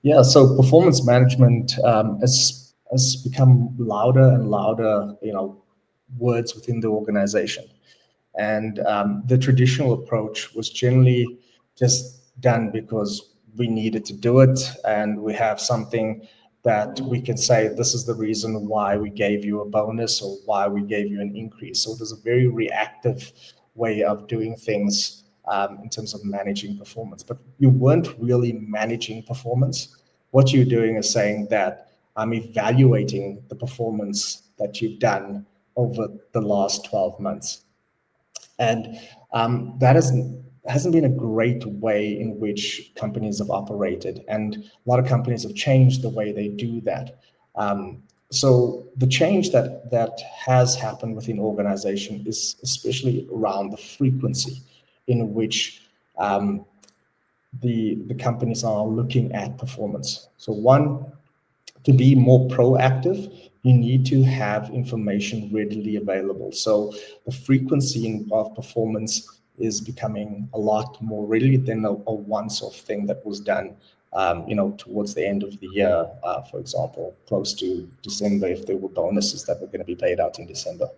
Yeah, so performance management has become louder and louder, words within the organization. And the traditional approach was generally just done because we needed to do it, and we have something that we can say this is the reason why we gave you a bonus or why we gave you an increase. So it was a very reactive way of doing things in terms of managing performance. But you weren't really managing performance. What you're doing is saying that I'm evaluating the performance that you've done over the last 12 months. And that hasn't been a great way in which companies have operated. And a lot of companies have changed the way they do that. So the change that has happened within organization is especially around the frequency in which the companies are looking at performance. So one, to be more proactive, you need to have information readily available. So the frequency of performance is becoming a lot more readily than a once-off thing that was done, towards the end of the year, for example, close to December, if there were bonuses that were going to be paid out in December.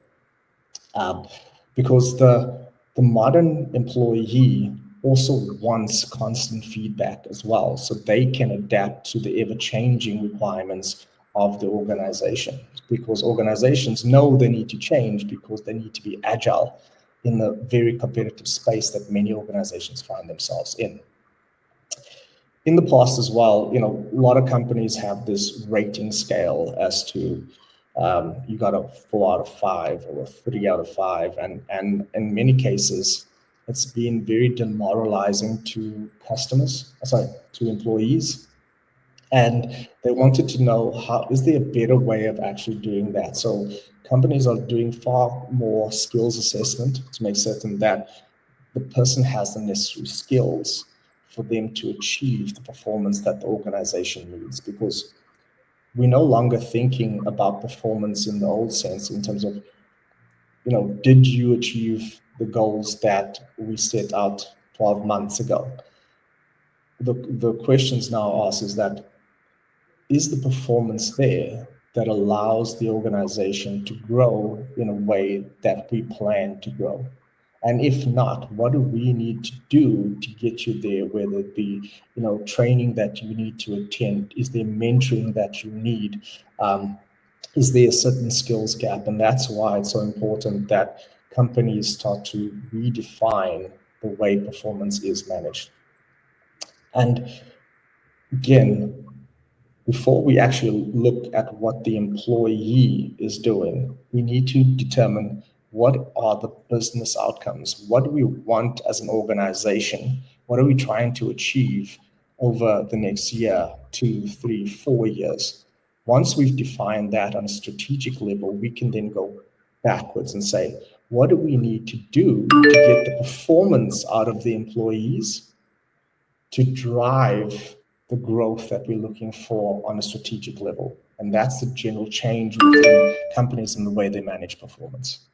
Um, because the modern employee also wants constant feedback as well, so they can adapt to the ever-changing requirements of the organization. Because organizations know they need to change because they need to be agile in the very competitive space that many organizations find themselves in. In the past as well, a lot of companies have this rating scale as to you got a 4 out of 5 or a 3 out of 5, and in many cases, it's been very demoralizing to to employees, and they wanted to know how is there a better way of actually doing that. So companies are doing far more skills assessment to make certain that the person has the necessary skills for them to achieve the performance that the organization needs, because we're no longer thinking about performance in the old sense in terms of, did you achieve the goals that we set out 12 months ago? The questions now asked is that, is the performance there that allows the organization to grow in a way that we plan to grow? And if not, what do we need to do to get you there? Whether it be, training that you need to attend, is there mentoring that you need? Is there a certain skills gap? And that's why it's so important that companies start to redefine the way performance is managed. And again, before we actually look at what the employee is doing, we need to determine what are the business outcomes? What do we want as an organization? What are we trying to achieve over the next year, 2, 3, 4 years? Once we've defined that on a strategic level, we can then go backwards and say, what do we need to do to get the performance out of the employees to drive the growth that we're looking for on a strategic level? And that's the general change within companies and the way they manage performance.